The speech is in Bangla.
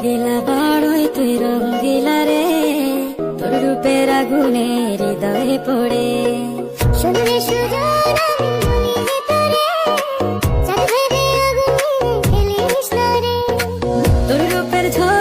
দিলা বড়ই তুই রঙ্গিলা রে, তোর রূপের আগুনে হৃদয়ে পড়ে। শুনলে সুজন আমি বলি তোরে, চাঁদ ভেবে আগুনে খেলিস না রে। তোর রূপের ঝড়